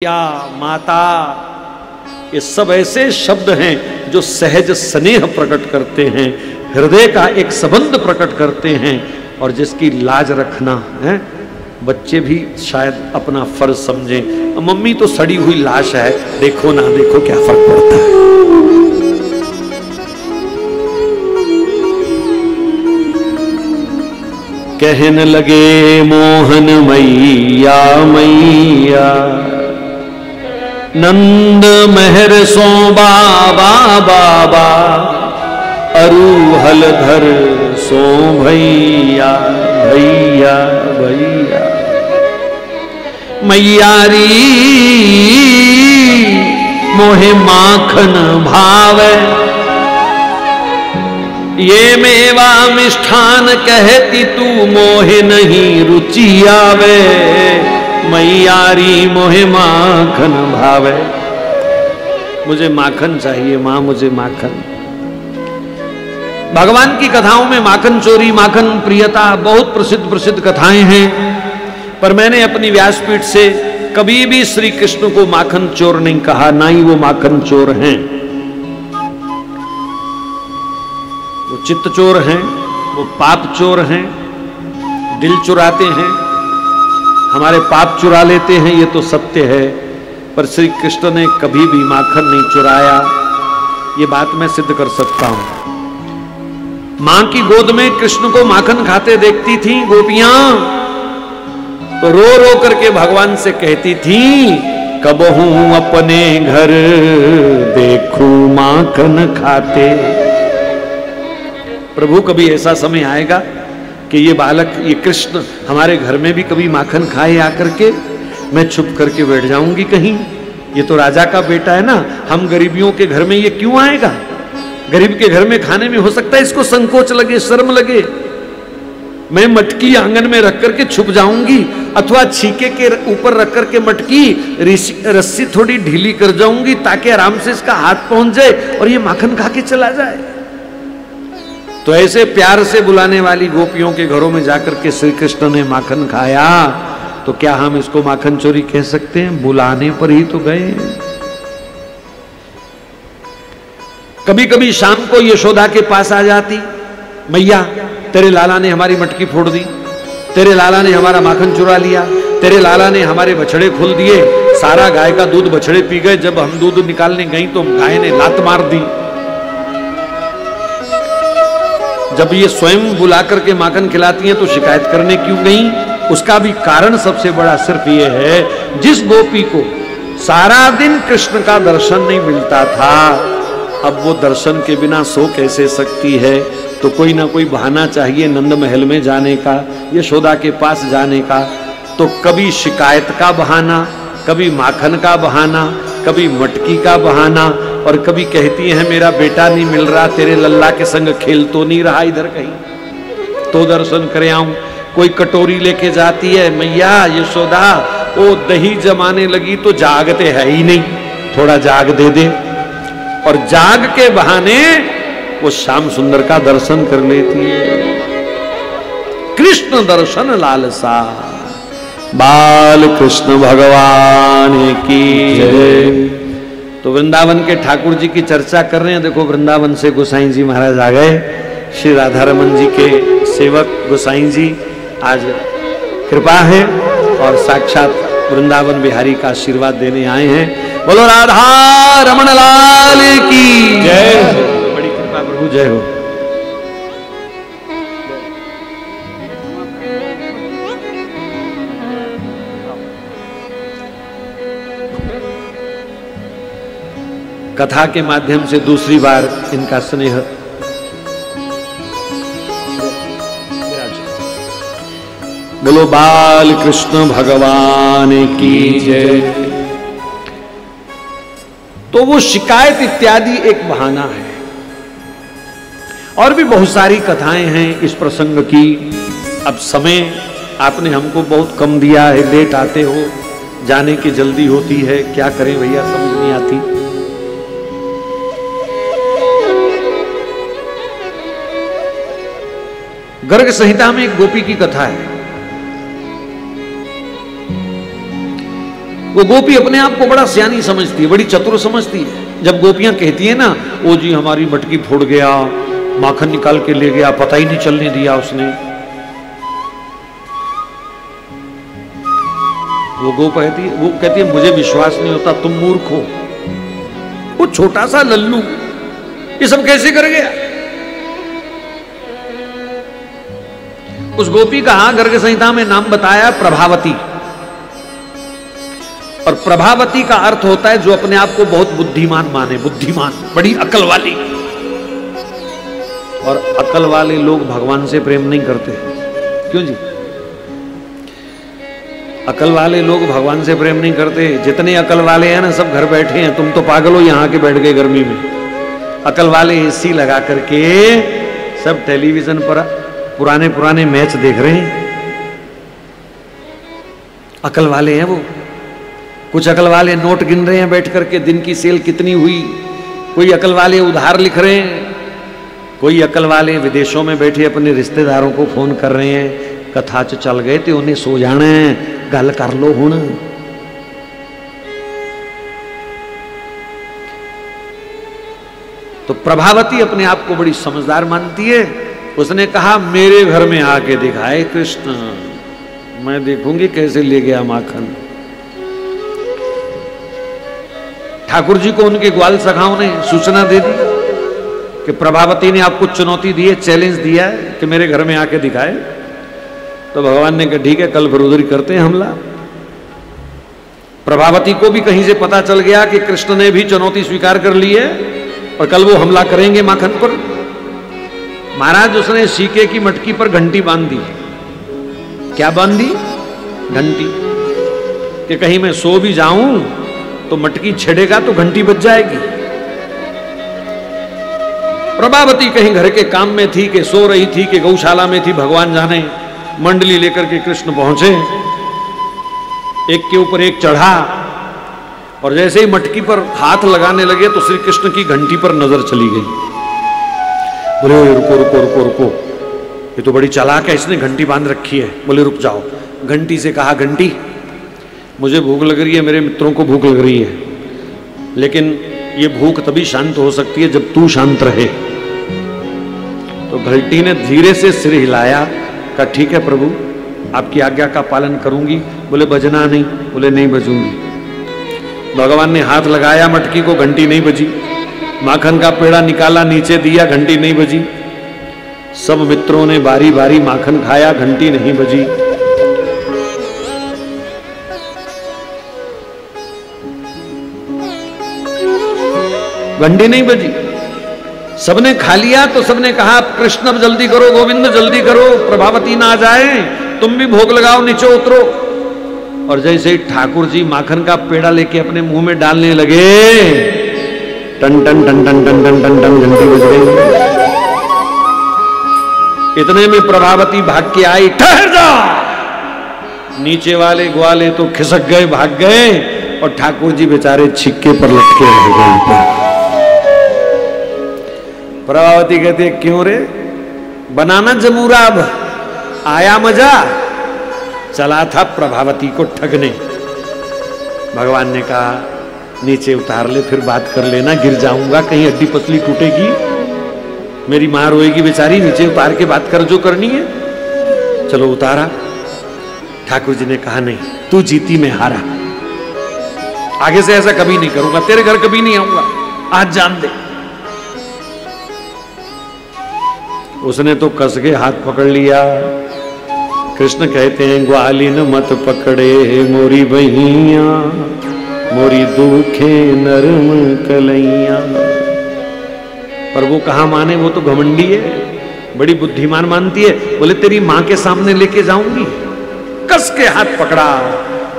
या माता, ये सब ऐसे शब्द हैं जो सहज स्नेह प्रकट करते हैं, हृदय का एक संबंध प्रकट करते हैं और जिसकी लाज रखना है। बच्चे भी शायद अपना फर्ज समझें। मम्मी तो सड़ी हुई लाश है, देखो ना देखो क्या फर्क पड़ता है। कहने लगे मोहन मैया मैया, नंद मेहर सो बाबा बाबा, अरूहल धर सो भैया भैया भैया। मैयारी मोहे माखन भावे, ये मेवा मिष्ठान कहती तू मोहे नहीं रुचि आवे। मैयारी मोहे माखन भावे, मुझे माखन चाहिए मां, मुझे माखन। भगवान की कथाओं में माखन चोरी, माखन प्रियता बहुत प्रसिद्ध कथाएं हैं, पर मैंने अपनी व्यासपीठ से कभी भी श्री कृष्ण को माखन चोर नहीं कहा, ना ही वो माखन चोर हैं। वो चित्त चोर हैं, वो पाप चोर हैं, दिल चुराते हैं, हमारे पाप चुरा लेते हैं, ये तो सत्य है। पर श्री कृष्ण ने कभी भी माखन नहीं चुराया, ये बात मैं सिद्ध कर सकता हूं। मां की गोद में कृष्ण को माखन खाते देखती थी गोपियां, तो रो रो करके भगवान से कहती थी, कब हूं अपने घर देखूं माखन खाते। प्रभु कभी ऐसा समय आएगा कि ये बालक, ये कृष्ण हमारे घर में भी कभी माखन खाए आकर के, मैं छुप करके बैठ जाऊंगी कहीं। ये तो राजा का बेटा है ना, हम गरीबियों के घर में ये क्यों आएगा? गरीब के घर में खाने में हो सकता है इसको संकोच लगे, शर्म लगे। मैं मटकी आंगन में रख करके छुप जाऊंगी, अथवा छीके के ऊपर रख करके मटकी रस्सी थोड़ी ढीली कर जाऊंगी ताकि आराम से इसका हाथ पहुंच जाए और ये माखन खा के चला जाए। तो ऐसे प्यार से बुलाने वाली गोपियों के घरों में जाकर के श्री कृष्ण ने माखन खाया, तो क्या हम इसको माखन चोरी कह सकते हैं? बुलाने पर ही तो गए। कभी कभी शाम को यशोदा के पास आ जाती, मैया तेरे लाला ने हमारी मटकी फोड़ दी, तेरे लाला ने हमारा माखन चुरा लिया, तेरे लाला ने हमारे बछड़े खोल दिए, सारा गाय का दूध बछड़े पी गए, जब हम दूध निकालने गई तो गाय ने लात मार दी। जब ये स्वयं बुला करके माखन खिलाती हैं तो शिकायत करने क्यों गई? उसका भी कारण सबसे बड़ा सिर्फ ये है, जिस गोपी को सारा दिन कृष्ण का दर्शन नहीं मिलता था, अब वो दर्शन के बिना सो कैसे सकती है? तो कोई ना कोई बहाना चाहिए नंद महल में जाने का, यशोदा के पास जाने का। तो कभी शिकायत का बहाना, कभी माखन का बहाना, कभी मटकी का बहाना, और कभी कहती है मेरा बेटा नहीं मिल रहा, तेरे लल्ला के संग खेल तो नहीं रहा इधर कहीं, तो दर्शन करे आऊं। कोई कटोरी लेके जाती है, मैया यशोदा ओ दही जमाने लगी तो जागते है ही नहीं, थोड़ा जाग दे दे। और जाग के बहाने वो श्याम सुंदर का दर्शन कर लेती है। कृष्ण दर्शन लालसा, बाल कृष्ण भगवान की जय। तो वृंदावन के ठाकुर जी की चर्चा कर रहे हैं। देखो वृंदावन से गोसाई जी महाराज आ गए, श्री राधा रमन जी के सेवक गोसाई जी आज कृपा है और साक्षात वृंदावन बिहारी का आशीर्वाद देने आए हैं। बोलो राधा रमन लाल की जय। बड़ी कृपा प्रभु, जय हो। कथा के माध्यम से दूसरी बार इनका स्नेह। बोलो बाल कृष्ण भगवान की जय। तो वो शिकायत इत्यादि एक बहाना है, और भी बहुत सारी कथाएं हैं इस प्रसंग की। अब समय आपने हमको बहुत कम दिया है, लेट आते हो, जाने की जल्दी होती है, क्या करें भैया समझ नहीं आती। गर्ग संहिता में एक गोपी की कथा है। वो गोपी अपने आप को बड़ा सियानी समझती है, बड़ी चतुर समझती है। जब गोपियां कहती है ना, ओ जी हमारी मटकी फोड़ गया, माखन निकाल के ले गया, पता ही नहीं चलने दिया उसने, वो कहती है मुझे विश्वास नहीं होता, तुम मूर्ख हो, वो छोटा सा लल्लू ये सब कैसे कर गया। उस गोपी का गर्ग संहिता में नाम बताया प्रभावती, और प्रभावती का अर्थ होता है जो अपने आप को बहुत बुद्धिमान माने, बुद्धिमान, बड़ी अकल वाली। और अकल वाले लोग भगवान से प्रेम नहीं करते, क्यों जी? अकल वाले लोग भगवान से प्रेम नहीं करते। जितने अकल वाले हैं ना सब घर बैठे हैं, तुम तो पागल हो यहाँ के बैठ गए गर्मी में। अकल वाले एसी लगा करके सब टेलीविजन पर पुराने पुराने मैच देख रहे हैं। अकल वाले हैं वो। कुछ अकल वाले नोट गिन रहे हैं बैठ करके, दिन की सेल कितनी हुई। कोई अकल वाले उधार लिख रहे हैं, कोई अकल वाले विदेशों में बैठे अपने रिश्तेदारों को फोन कर रहे हैं, कथा च चल गए थे उन्हें सो जाना है, गल कर लो हुण। तो प्रभावती अपने आप को बड़ी समझदार मानती है। उसने कहा मेरे घर में आके दिखाए कृष्ण, मैं देखूंगी कैसे ले गया माखन। ठाकुर जी को उनके ग्वाल सखाओं ने सूचना दे दी कि प्रभावती ने आपको चुनौती दी है, चैलेंज दिया है कि मेरे घर में आके दिखाए। तो भगवान ने कहा ठीक है, कल फिर उधर करते हैं हमला। प्रभावती को भी कहीं से पता चल गया कि कृष्ण ने भी चुनौती स्वीकार कर ली है और कल वो हमला करेंगे माखन पर। महाराज उसने सीके की मटकी पर घंटी बांध दी। क्या बांध दी? घंटी, कि कहीं मैं सो भी जाऊं तो मटकी छेड़ेगा तो घंटी बज जाएगी। प्रभावती कहीं घर के काम में थी कि सो रही थी कि गौशाला में थी, भगवान जाने। मंडली लेकर के कृष्ण पहुंचे, एक के ऊपर एक चढ़ा और जैसे ही मटकी पर हाथ लगाने लगे तो श्री कृष्ण की घंटी पर नजर चली गई। बोले रुको रुको रुको रुको, ये तो बड़ी चालाक है, इसने घंटी बांध रखी है। बोले रुक जाओ। घंटी से कहा घंटी मुझे भूख लग रही है, मेरे मित्रों को भूख लग रही है, लेकिन ये भूख तभी शांत हो सकती है जब तू शांत रहे। तो घंटी ने धीरे से सिर हिलाया, कहा ठीक है प्रभु, आपकी आज्ञा का पालन करूंगी। बोले बजना नहीं। बोले नहीं बजूंगी। भगवान ने हाथ लगाया मटकी को, घंटी नहीं बजी। माखन का पेड़ा निकाला, नीचे दिया, घंटी नहीं बजी। सब मित्रों ने बारी बारी माखन खाया, घंटी नहीं बजी। घंटी नहीं बजी। सबने खा लिया तो सबने कहा कृष्ण अब जल्दी करो, गोविंद जल्दी करो, प्रभावती ना आ जाए, तुम भी भोग लगाओ, नीचे उतरो। और जैसे ही ठाकुर जी माखन का पेड़ा लेके अपने मुंह में डालने लगे, टन टन टन टन टन टन टन टन घंटी बज गई। इतने में प्रभावती भाग के आई, ठहर जा। नीचे वाले ग्वाले तो खिसक गए, भाग गए, और ठाकुर जी बेचारे छिक्के पर लटके रह गए। प्रभावती कहते क्यों रे, बनाना जमूरा, अब आया मजा। चला था प्रभावती को ठगने। भगवान ने कहा नीचे उतार ले, फिर बात कर लेना, गिर जाऊंगा, कहीं हड्डी पसली टूटेगी, मेरी मां रोएगी बेचारी, नीचे उतार के बात कर जो करनी है। चलो उतारा। ठाकुर जी ने कहा नहीं, तू जीती मैं हारा, आगे से ऐसा कभी नहीं करूंगा, तेरे घर कभी नहीं आऊंगा, आज जान दे। उसने तो कस के हाथ पकड़ लिया। कृष्ण कहते हैं ग्वालिन मत पकड़े मोरी बहिया, मोरी दुखे नरम कलैया। पर वो कहाँ माने, वो तो घमंडी है, बड़ी बुद्धिमान मानती है। बोले तेरी माँ के सामने लेके जाऊंगी। कस के हाथ पकड़ा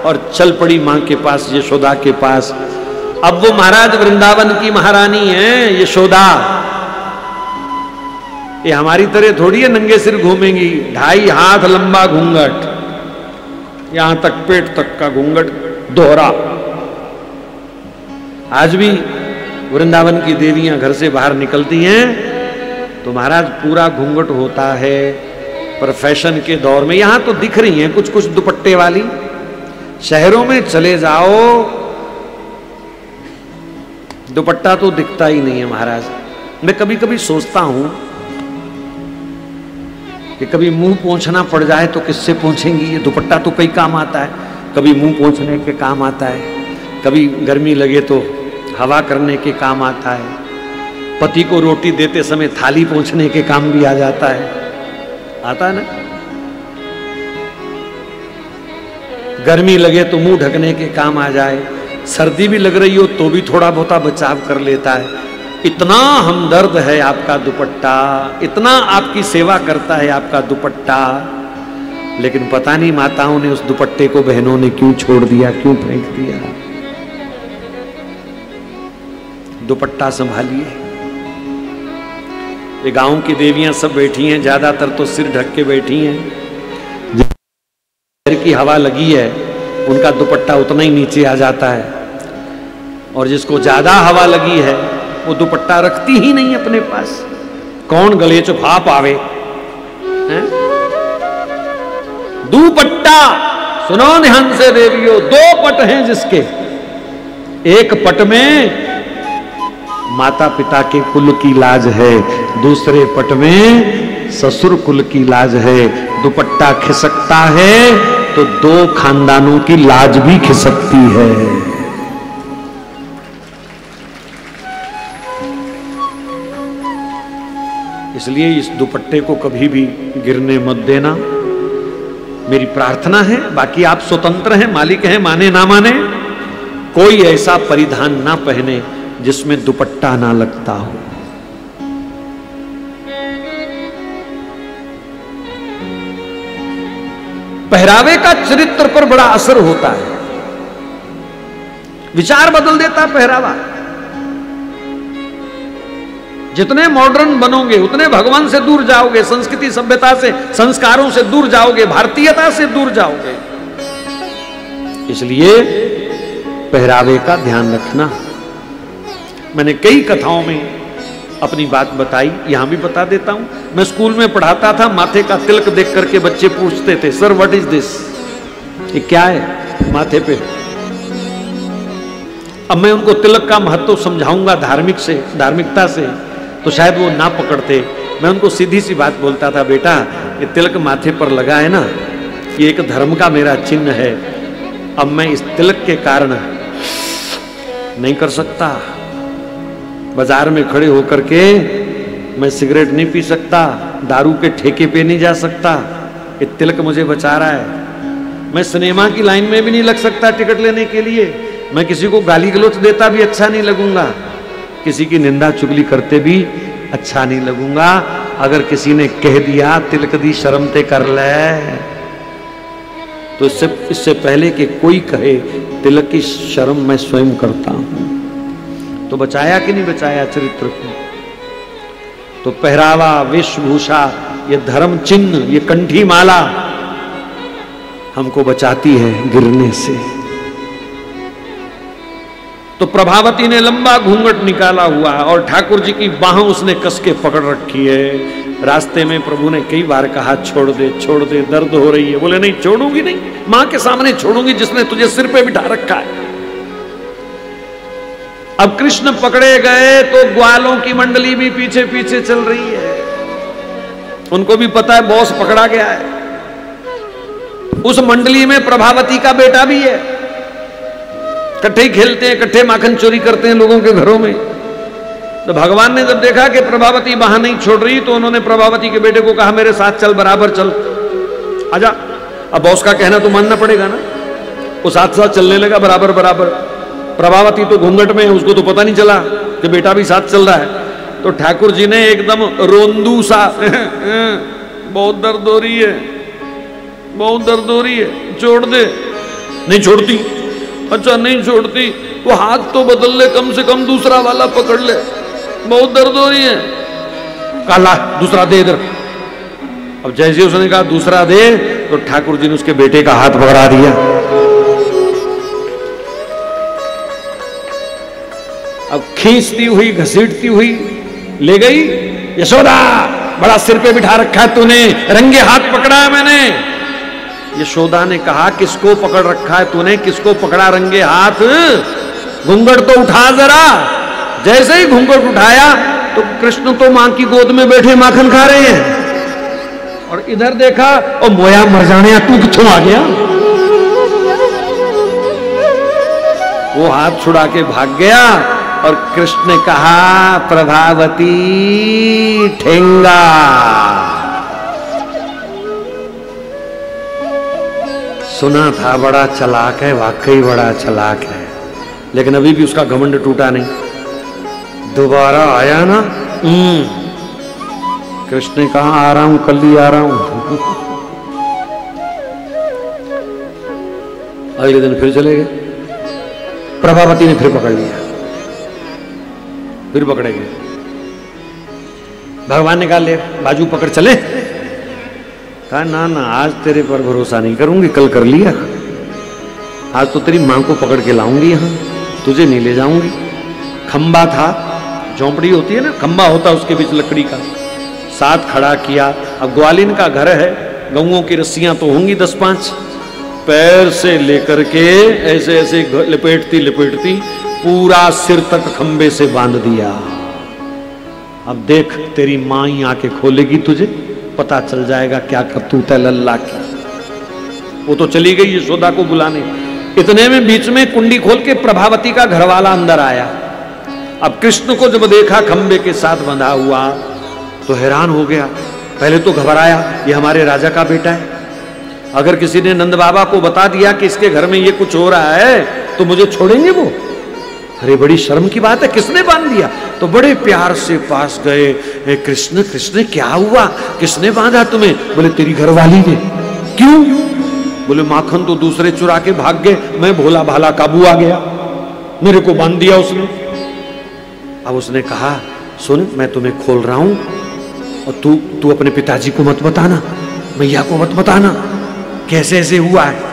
और चल पड़ी माँ के पास, यशोदा के पास। अब वो महाराज वृंदावन की महारानी है यशोदा, ये हमारी तरह थोड़ी है नंगे सिर घूमेंगी। 2.5 हाथ लंबा घूंघट, यहां तक पेट तक का घूंघट दोहरा। आज भी वृंदावन की देवियां घर से बाहर निकलती हैं तो महाराज पूरा घूंघट होता है। पर फैशन के दौर में यहां तो दिख रही हैं कुछ कुछ दुपट्टे वाली, शहरों में चले जाओ, दुपट्टा तो दिखता ही नहीं है महाराज। मैं कभी कभी सोचता हूं कि कभी मुंह पोंछना पड़ जाए तो किससे पोंछेंगी? ये दुपट्टा तो कई काम आता है, कभी मुंह पोंछने के काम आता है, कभी गर्मी लगे तो हवा करने के काम आता है, पति को रोटी देते समय थाली पोंछने के काम भी आ जाता है, आता है ना। गर्मी लगे तो मुंह ढकने के काम आ जाए, सर्दी भी लग रही हो तो भी थोड़ा बहुत बचाव कर लेता है। इतना हमदर्द है आपका दुपट्टा, इतना आपकी सेवा करता है आपका दुपट्टा, लेकिन पता नहीं माताओं ने उस दुपट्टे को बहनों ने क्यों छोड़ दिया, क्यों फेंक दिया। दुपट्टा संभालिए। ये गांव की देवियां सब बैठी हैं, ज्यादातर तो सिर ढक के बैठी हैं। की हवा लगी है उनका दुपट्टा उतना ही नीचे आ जाता है, और जिसको ज्यादा हवा लगी है वो दुपट्टा रखती ही नहीं अपने पास। कौन गले च भाप आवे हैं? दुपट्टा सुनो ध्यान से देवियों, दो पट हैं जिसके, एक पट में माता पिता के कुल की लाज है, दूसरे पट में ससुर कुल की लाज है। दुपट्टा खिसकता है तो दो खानदानों की लाज भी खिसकती है। इसलिए इस दुपट्टे को कभी भी गिरने मत देना, मेरी प्रार्थना है। बाकी आप स्वतंत्र हैं, मालिक हैं, माने ना माने, कोई ऐसा परिधान ना पहने जिसमें दुपट्टा ना लगता हो। पहरावे का चरित्र पर बड़ा असर होता है, विचार बदल देता है पहरावा। जितने मॉडर्न बनोगे उतने भगवान से दूर जाओगे, संस्कृति सभ्यता से, संस्कारों से दूर जाओगे, भारतीयता से दूर जाओगे। इसलिए पहरावे का ध्यान रखना। मैंने कई कथाओं में अपनी बात बताई, यहां भी बता देता हूं। मैं स्कूल में पढ़ाता था, माथे का तिलक देख करके बच्चे पूछते थे, सर व्हाट इज दिस, ये क्या है माथे पे। अब मैं उनको तिलक का महत्व समझाऊंगा धार्मिकता से, तो शायद वो ना पकड़ते। मैं उनको सीधी सी बात बोलता था, बेटा ये तिलक माथे पर लगा है ना, ये एक धर्म का मेरा चिन्ह है। अब मैं इस तिलक के कारण नहीं कर सकता, बाजार में खड़े होकर के मैं सिगरेट नहीं पी सकता, दारू के ठेके पे नहीं जा सकता, ये तिलक मुझे बचा रहा है। मैं सिनेमा की लाइन में भी नहीं लग सकता टिकट लेने के लिए, मैं किसी को गाली गलौज देता भी अच्छा नहीं लगूंगा, किसी की निंदा चुगली करते भी अच्छा नहीं लगूंगा। अगर किसी ने कह दिया तिलक दी शर्म ते कर ले, तो इससे पहले कि कोई कहे तिलक की शर्म मैं स्वयं करता हूं। तो बचाया कि नहीं बचाया चरित्र को? तो पहरावा, वेशभूषा, ये धर्म चिन्ह, ये कंठी माला हमको बचाती है गिरने से। तो प्रभावती ने लंबा घूंघट निकाला हुआ और ठाकुर जी की बाहों उसने कस के पकड़ रखी है। रास्ते में प्रभु ने कई बार कहा छोड़ दे, छोड़ दे, दर्द हो रही है। बोले नहीं छोड़ूंगी, नहीं, मां के सामने छोड़ूंगी जिसने तुझे सिर पे बिठा रखा है। अब कृष्ण पकड़े गए तो ग्वालों की मंडली भी पीछे पीछे चल रही है, उनको भी पता है बॉस पकड़ा गया है। उस मंडली में प्रभावती का बेटा भी है, इकट्ठे ही खेलते हैं, इकट्ठे माखन चोरी करते हैं लोगों के घरों में। तो भगवान ने जब देखा कि प्रभावती बाहर नहीं छोड़ रही, तो उन्होंने प्रभावती के बेटे को कहा मेरे साथ चल, बराबर चल, आजा। अब बॉस का कहना तो मानना पड़ेगा ना, वो साथ साथ चलने लगा बराबर बराबर। प्रभावती तो घूंघट में है, उसको तो पता नहीं चला कि बेटा भी साथ चल रहा है। तो ठाकुर जी ने एकदम रोंदू सा बहुत दर्द हो रही है, बहुत दर्द हो रही है, छोड़ दे। नहीं छोड़ती, अच्छा नहीं छोड़ती, वो हाथ तो बदल ले, कम से कम दूसरा वाला पकड़ ले, बहुत दर्द हो रही है। काला दूसरा दे इधर। अब जैसे उसने कहा दूसरा दे, तो ठाकुर जी ने उसके बेटे का हाथ पकड़ा दिया। अब खींचती हुई घसीटती हुई ले गई। यशोदा बड़ा सिर पे बिठा रखा है तूने, रंगे हाथ पकड़ा है मैंने। यशोदा ने कहा किसको पकड़ रखा है तूने, किसको पकड़ा रंगे हाथ, घूंघट तो उठा जरा। जैसे ही घूंघट उठाया तो कृष्ण तो मां की गोद में बैठे माखन खा रहे हैं, और इधर देखा और मोया मर जाने, तू किथों आ गया। वो हाथ छुड़ा के भाग गया और कृष्ण ने कहा प्रभावती ठेंगा। सुना था बड़ा चालाक है, वाकई बड़ा चालाक है, लेकिन अभी भी उसका घमंड टूटा नहीं। दोबारा आया ना, कृष्ण ने कहा आ रहा हूं, कल ही आ रहा हूं। अगले दिन फिर चले गए। प्रभावती ने फिर पकड़ लिया, फिर पकड़े गए। भगवान ने कहा ले बाजू पकड़ चले। कहा ना ना आज तेरे पर भरोसा नहीं करूंगी, कल कर लिया, आज तो तेरी मां को पकड़ के लाऊंगी यहां, तुझे नहीं ले जाऊंगी। खंबा था, झोंपड़ी होती है ना, खंबा होता उसके बीच लकड़ी का, साथ खड़ा किया। अब ग्वालिन का घर है, गऊओं की रस्सियां तो होंगी 10-5, पैर से लेकर के ऐसे ऐसे लपेटती लपेटती पूरा सिर तक खंबे से बांध दिया। अब देख तेरी मां ही आके खोलेगी, तुझे पता चल जाएगा क्या करतूत है लल्ला की। वो तो चली गई यशोदा को बुलाने। इतने में बीच में कुंडी खोल के प्रभावती का घरवाला अंदर आया। अब कृष्ण को जब देखा खंबे के साथ बंधा हुआ तो हैरान हो गया। पहले तो घबराया, ये हमारे राजा का बेटा है, अगर किसी ने नंद बाबा को बता दिया कि इसके घर में ये कुछ हो रहा है तो मुझे छोड़ेंगे वो। अरे बड़ी शर्म की बात है, किसने बांध दिया? तो बड़े प्यार से पास गए, कृष्ण कृष्ण क्या हुआ, किसने बांधा तुम्हें? बोले तेरी घरवाली ने। क्यों? बोले माखन तो दूसरे चुरा के भाग गए, मैं भोला भाला काबू आ गया, मेरे को बांध दिया उसने। अब उसने कहा सुन मैं तुम्हें खोल रहा हूं और तू अपने पिताजी को मत बताना, मैया को मत बताना कैसे ऐसे हुआ है।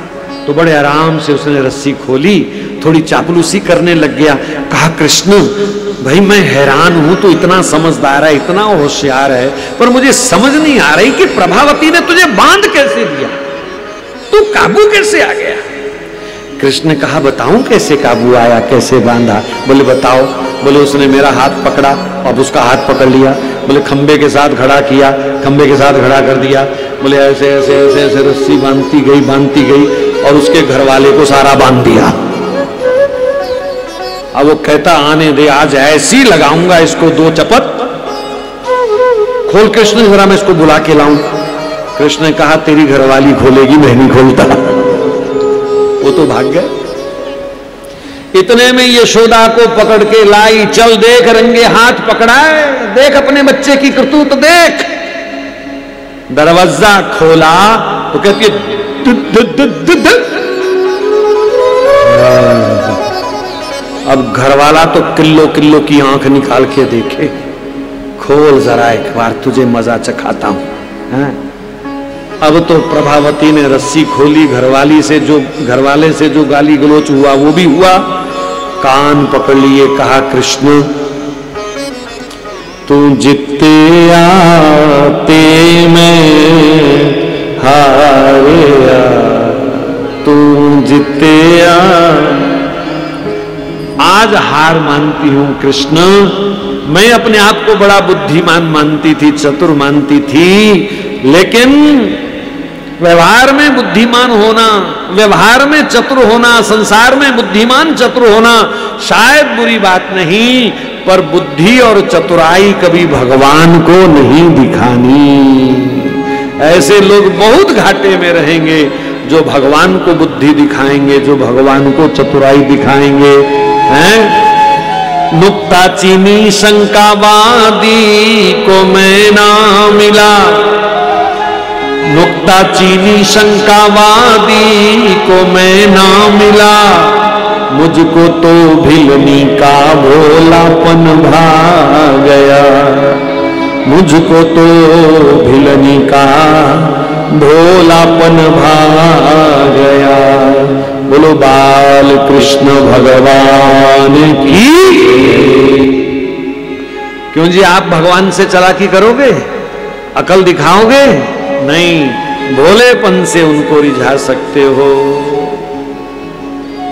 तो बड़े आराम से उसने रस्सी खोली, थोड़ी चापलूसी करने लग गया। कहा कृष्ण भाई मैं हैरान हूं, तू इतना समझदार है, इतना होशियार है, पर मुझे समझ नहीं आ रही कि प्रभावती ने तुझे बांध कैसे दिया, तू काबू कैसे आ गया? कृष्ण ने कहा बताऊं कैसे काबू आया, कैसे बांधा? बोले बताओ। बोले उसने मेरा हाथ पकड़ा, अब उसका हाथ पकड़ लिया। बोले खंबे के साथ खड़ा किया, खंबे के साथ खड़ा कर दिया। बोले ऐसे ऐसे ऐसे ऐसे रस्सी बांधती गई और उसके घर वाले को सारा बांध दिया। अब वो कहता आने दे, आज ऐसी लगाऊंगा इसको 2 चपत। खोल कृष्ण जरा, मैं इसको बुला के लाऊं। कृष्ण ने कहा तेरी घरवाली खोलेगी, मैं नहीं खोलता। वो तो भाग गए। इतने में यशोदा को पकड़ के लाई, चल देख रंगे हाथ पकड़ा है, देख अपने बच्चे की करतूत देख। दरवाजा खोला तो कहती है अब घरवाला तो किलो किलो की आंख निकाल के देखे, खोल जरा एक बार तुझे मजा चखाता हूं। अब तो प्रभावती ने रस्सी खोली, घरवाले से जो गाली गलोच हुआ वो भी हुआ। कान पकड़ लिए, कहा कृष्ण तू जितते आते मैं हारे, तू जितते आज हार मानती हूं कृष्ण। मैं अपने आप को बड़ा बुद्धिमान मानती थी, चतुर मानती थी, लेकिन व्यवहार में बुद्धिमान होना, व्यवहार में चतुर होना, संसार में बुद्धिमान चतुर होना शायद बुरी बात नहीं, पर बुद्धि और चतुराई कभी भगवान को नहीं दिखानी। ऐसे लोग बहुत घाटे में रहेंगे जो भगवान को बुद्धि दिखाएंगे, जो भगवान को चतुराई दिखाएंगे। हैं नुक्ता चीनी शंकावादी को मैं ना मिला, नुक्ता चीनी शंकावादी को मैं ना मिला, मुझको तो भिलनी का भोलापन भा गया, मुझको तो भिलनी का भोलापन भा गया। बोलो बाल कृष्ण भगवान की। क्यों जी आप भगवान से चालाकी करोगे, अकल दिखाओगे? नहीं, भोलेपन से उनको रिझा सकते हो,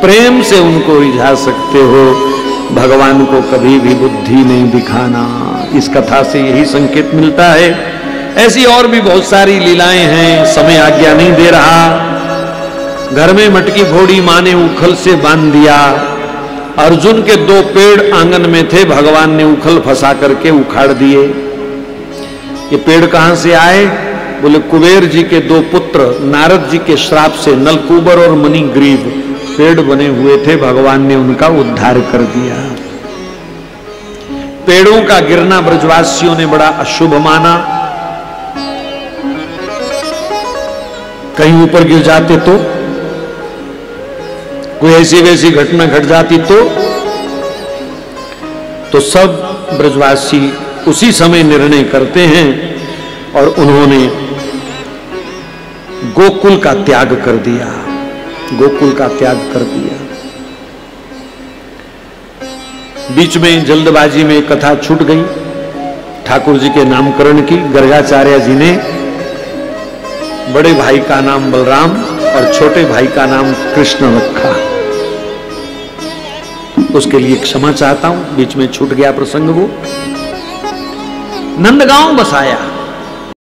प्रेम से उनको रिझा सकते हो, भगवान को कभी भी बुद्धि नहीं दिखाना। इस कथा से यही संकेत मिलता है। ऐसी और भी बहुत सारी लीलाएं हैं, समय आज्ञा नहीं दे रहा। घर में मटकी फोड़ी, मां ने उखल से बांध दिया। अर्जुन के 2 पेड़ आंगन में थे, भगवान ने उखल फंसा करके उखाड़ दिए। ये पेड़ कहां से आए? बोले कुबेर जी के 2 पुत्र नारद जी के श्राप से नलकूबर और मणिग्रीव पेड़ बने हुए थे, भगवान ने उनका उद्धार कर दिया। पेड़ों का गिरना ब्रजवासियों ने बड़ा अशुभ माना। कहीं ऊपर गिर जाते तो, कोई ऐसी वैसी घटना घट जाती तो सब ब्रजवासी उसी समय निर्णय करते हैं और उन्होंने गोकुल का त्याग कर दिया। गोकुल का त्याग कर दिया। बीच में जल्दबाजी में कथा छूट गई ठाकुर जी के नामकरण की। गर्गाचार्य जी ने बड़े भाई का नाम बलराम और छोटे भाई का नाम कृष्ण रखा। उसके लिए क्षमा चाहता हूं, बीच में छूट गया प्रसंग। वो नंदगांव बसाया।